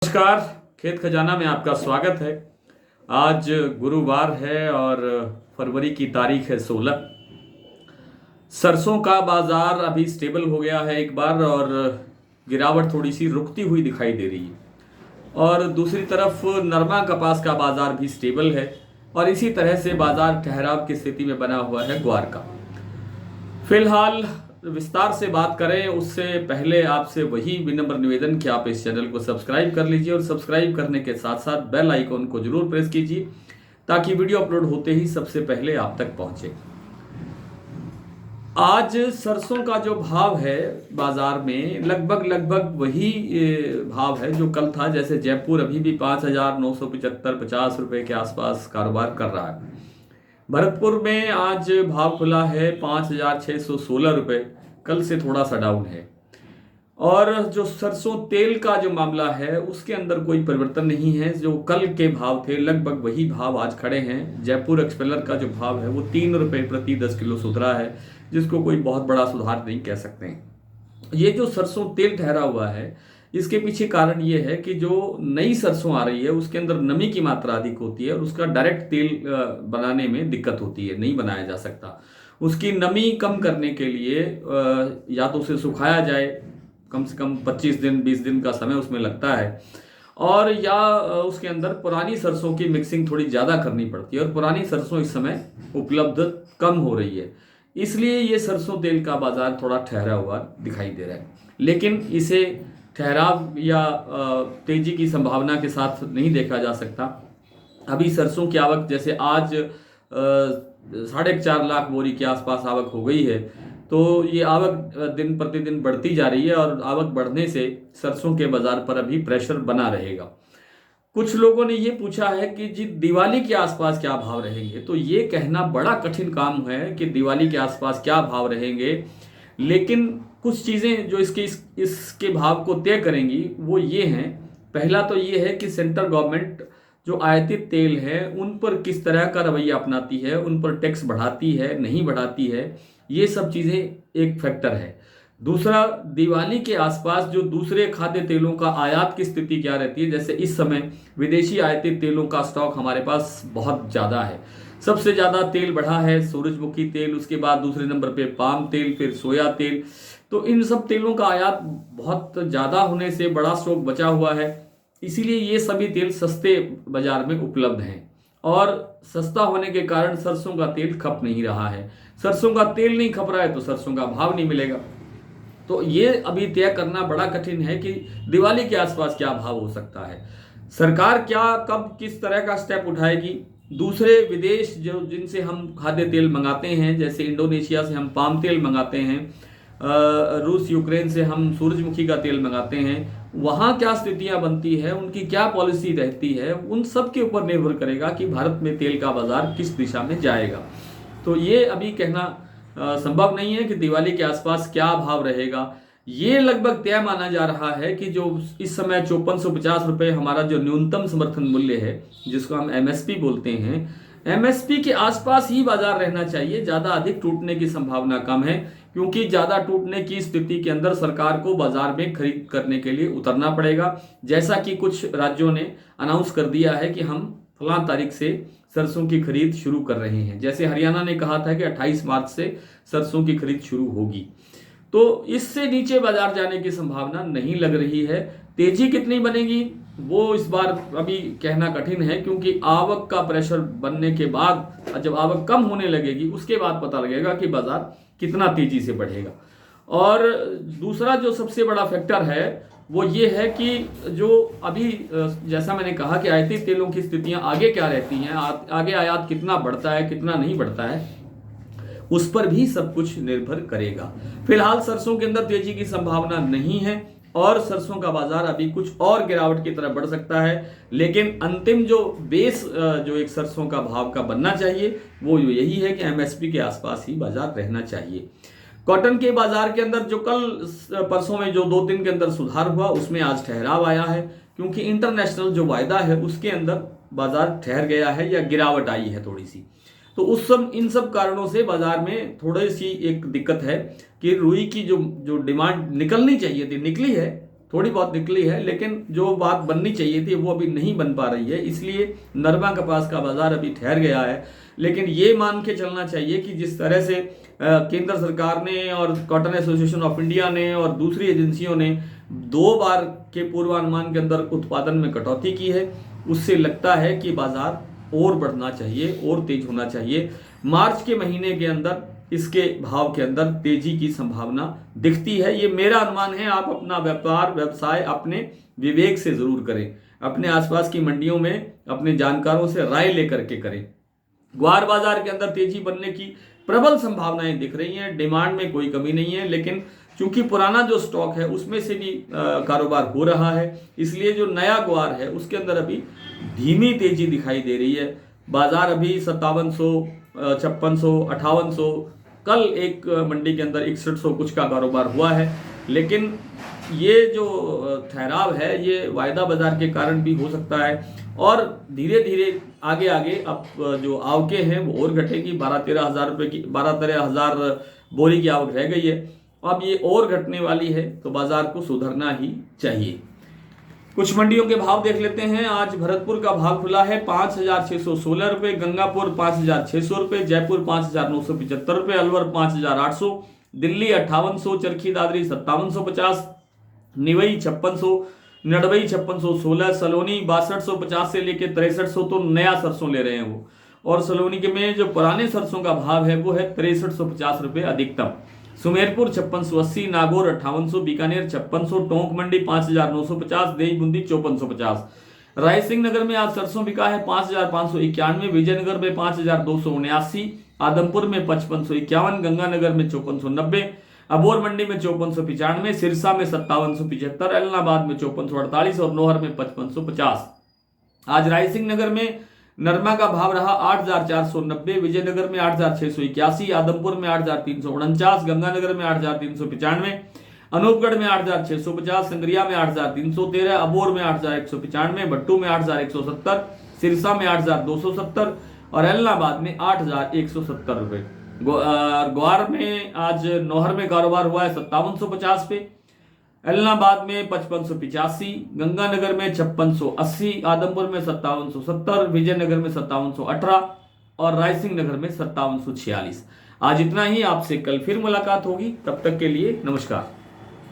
नमस्कार। खेत खजाना में आपका स्वागत है। आज गुरुवार है और फरवरी की तारीख है 16। सरसों का बाजार अभी स्टेबल हो गया है एक बार, और गिरावट थोड़ी सी रुकती हुई दिखाई दे रही है। और दूसरी तरफ नरमा कपास का बाजार भी स्टेबल है, और इसी तरह से बाजार ठहराव की स्थिति में बना हुआ है ग्वार का। फिलहाल विस्तार से बात करें उससे पहले आपसे वही विनम्र निवेदन कि आप इस चैनल को सब्सक्राइब कर लीजिए, और सब्सक्राइब करने के साथ साथ बेल आइकॉन को जरूर प्रेस कीजिए ताकि वीडियो अपलोड होते ही सबसे पहले आप तक पहुंचे। आज सरसों का जो भाव है बाजार में लगभग वही भाव है जो कल था। जैसे जयपुर अभी भी 5,975-50 रुपए के आसपास कारोबार कर रहा है। भरतपुर में आज भाव खुला है 5,616 रुपये, कल से थोड़ा सा डाउन है। और जो सरसों तेल का जो मामला है उसके अंदर कोई परिवर्तन नहीं है। जो कल के भाव थे लगभग वही भाव आज खड़े हैं। जयपुर एक्सपेलर का जो भाव है वो 3 रुपये प्रति 10 किलो सुधरा है, जिसको कोई बहुत बड़ा सुधार नहीं कह सकते हैं। ये जो सरसों तेल ठहरा हुआ है इसके पीछे कारण ये है कि जो नई सरसों आ रही है उसके अंदर नमी की मात्रा अधिक होती है, और उसका डायरेक्ट तेल बनाने में दिक्कत होती है, नहीं बनाया जा सकता। उसकी नमी कम करने के लिए या तो उसे सुखाया जाए, कम से कम 25 दिन 20 दिन का समय उसमें लगता है, और या उसके अंदर पुरानी सरसों की मिक्सिंग थोड़ी ज़्यादा करनी पड़ती है, और पुरानी सरसों इस समय उपलब्ध कम हो रही है। इसलिए ये सरसों तेल का बाजार थोड़ा ठहरा हुआ दिखाई दे रहा है। लेकिन इसे ठहराव या तेजी की संभावना के साथ नहीं देखा जा सकता। अभी सरसों की आवक जैसे आज 4.5 लाख बोरी के आसपास आवक हो गई है, तो ये आवक दिन प्रतिदिन बढ़ती जा रही है, और आवक बढ़ने से सरसों के बाजार पर अभी प्रेशर बना रहेगा। कुछ लोगों ने ये पूछा है कि जी दिवाली के आसपास क्या भाव रहेंगे, तो ये कहना बड़ा कठिन काम है कि दिवाली के आसपास क्या भाव रहेंगे। लेकिन कुछ चीज़ें जो इसके भाव को तय करेंगी वो ये हैं। पहला तो ये है कि सेंट्रल गवर्नमेंट जो आयातित तेल है उन पर किस तरह का रवैया अपनाती है, उन पर टैक्स बढ़ाती है नहीं बढ़ाती है, ये सब चीज़ें एक फैक्टर है। दूसरा, दिवाली के आसपास जो दूसरे खाद्य तेलों का आयात की स्थिति क्या रहती है। जैसे इस समय विदेशी आयातित तेलों का स्टॉक हमारे पास बहुत ज़्यादा है। सबसे ज़्यादा तेल बढ़ा है सूरजमुखी तेल, उसके बाद दूसरे नंबर पे पाम तेल, फिर सोया तेल। तो इन सब तेलों का आयात बहुत ज़्यादा होने से बड़ा स्टॉक बचा हुआ है, इसीलिए ये सभी तेल सस्ते बाजार में उपलब्ध हैं, और सस्ता होने के कारण सरसों का तेल खप नहीं रहा है। सरसों का तेल नहीं खप रहा है तो सरसों का भाव नहीं मिलेगा। तो ये अभी तय करना बड़ा कठिन है कि दिवाली के आसपास क्या भाव हो सकता है। सरकार क्या कब किस तरह का स्टेप उठाएगी। दूसरे विदेश जो जिनसे हम खाद्य तेल मंगाते हैं, जैसे इंडोनेशिया से हम पाम तेल मंगाते हैं, रूस यूक्रेन से हम सूरजमुखी का तेल मंगाते हैं, वहाँ क्या स्थितियाँ बनती है, उनकी क्या पॉलिसी रहती है, उन सब के ऊपर निर्भर करेगा कि भारत में तेल का बाजार किस दिशा में जाएगा। तो ये अभी कहना संभव नहीं है कि दिवाली के आसपास क्या भाव रहेगा। ये लगभग तय माना जा रहा है कि जो इस समय 5450 रुपये हमारा जो न्यूनतम समर्थन मूल्य है, जिसको हम एमएसपी बोलते हैं, एमएसपी के आसपास ही बाजार रहना चाहिए। ज़्यादा अधिक टूटने की संभावना कम है, क्योंकि ज़्यादा टूटने की स्थिति के अंदर सरकार को बाजार में खरीद करने के लिए उतरना पड़ेगा। जैसा कि कुछ राज्यों ने अनाउंस कर दिया है कि हम फलां तारीख से सरसों की खरीद शुरू कर रहे हैं। जैसे हरियाणा ने कहा था कि 28 मार्च से सरसों की खरीद शुरू होगी। तो इससे नीचे बाजार जाने की संभावना नहीं लग रही है। तेजी कितनी बनेगी वो इस बार अभी कहना कठिन है, क्योंकि आवक का प्रेशर बनने के बाद जब आवक कम होने लगेगी उसके बाद पता लगेगा कि बाजार कितना तेजी से बढ़ेगा। और दूसरा जो सबसे बड़ा फैक्टर है वो ये है कि जो अभी जैसा मैंने कहा कि आयातित तेलों की स्थितियां आगे क्या रहती हैं, आगे आयात कितना बढ़ता है कितना नहीं बढ़ता है, उस पर भी सब कुछ निर्भर करेगा। फिलहाल सरसों के अंदर तेजी की संभावना नहीं है, और सरसों का बाजार अभी कुछ और गिरावट की तरफ बढ़ सकता है। लेकिन अंतिम जो बेस जो एक सरसों का भाव का बनना चाहिए वो यही है कि एमएसपी के आसपास ही बाजार रहना चाहिए। कॉटन के बाजार के अंदर जो कल परसों में जो 2 दिन के अंदर सुधार हुआ उसमें आज ठहराव आया है, क्योंकि इंटरनेशनल जो वायदा है उसके अंदर बाजार ठहर गया है या गिरावट आई है थोड़ी सी। तो इन सब कारणों से बाजार में थोड़ी सी एक दिक्कत है कि रुई की जो डिमांड निकलनी चाहिए थी निकली है, थोड़ी बहुत निकली है, लेकिन जो बात बननी चाहिए थी वो अभी नहीं बन पा रही है, इसलिए नरमा कपास का बाजार अभी ठहर गया है। लेकिन ये मान के चलना चाहिए कि जिस तरह से केंद्र सरकार ने और कॉटन एसोसिएशन ऑफ इंडिया ने और दूसरी एजेंसियों ने 2 बार के पूर्वानुमान के अंदर उत्पादन में कटौती की है, उससे लगता है कि बाजार और बढ़ना चाहिए और तेज होना चाहिए। मार्च के महीने के अंदर इसके भाव के अंदर तेजी की संभावना दिखती है। ये मेरा अनुमान है। आप अपना व्यापार व्यवसाय अपने विवेक से जरूर करें, अपने आसपास की मंडियों में अपने जानकारों से राय लेकर के करें। ग्वार बाजार के अंदर तेजी बनने की प्रबल संभावनाएं दिख रही हैं, डिमांड में कोई कमी नहीं है, लेकिन चूंकि पुराना जो स्टॉक है उसमें से भी कारोबार हो रहा है, इसलिए जो नया ग्वार है उसके अंदर अभी धीमी तेजी दिखाई दे रही है। बाजार अभी 5700, 5600, 5800, कल एक मंडी के अंदर 6100 कुछ का कारोबार हुआ है, लेकिन ये जो ठहराव है ये वायदा बाजार के कारण भी हो सकता है और धीरे धीरे आगे आगे अब जो आवके हैं वो और घटेगी। 12-13 हज़ार रुपये की 12-13 हज़ार बोरी की आवक रह गई है, अब ये और घटने वाली है, तो बाजार को सुधरना ही चाहिए। कुछ मंडियों के भाव देख लेते हैं। आज भरतपुर का भाव खुला है 5,616 रुपये, गंगापुर 5,600 रुपये, जयपुर 5,975 रुपये, अलवर 5,800, दिल्ली 5800, चरखी दादरी 5750, निवई 5600, नडवई 5616, सलोनी 6250 से लेके 6300, तो नया सरसों ले रहे हैं वो। और सलोनी के में जो पुराने सरसों का भाव है वो है 6350 रुपये अधिकतम। सुमेरपुर 5680, नागौर 5800, बीकानेर 5600, टोंक मंडी 5950, देई बूंदी 5450। रायसिंह नगर में आज सरसों बिका है 5591, विजयनगर में 5279, आदमपुर में 5551, गंगानगर में 5490, अबोर मंडी में 5495, सिरसा में 5775, एलनाबाद में 5448 और नोहर में 5550। आज रायसिंह नगर में नरमा का भाव रहा 8490, विजयनगर में 8681, आदमपुर में 8349, गंगानगर में 8395, अनूपगढ़ में 8650, संग्रिया में 8313, अबोर में 8195, भट्टू में 8170, सिरसा में 8270 और एलनाबाद में 8170 रुपए। ग्वार में आज नोहर में कारोबार हुआ है 5750 पे, एलनाबाद में 5585, गंगानगर में 5680, आदमपुर में 5770, विजयनगर में 5718 और रायसिंह नगर में 5746। आज इतना ही, आपसे कल फिर मुलाकात होगी, तब तक के लिए नमस्कार।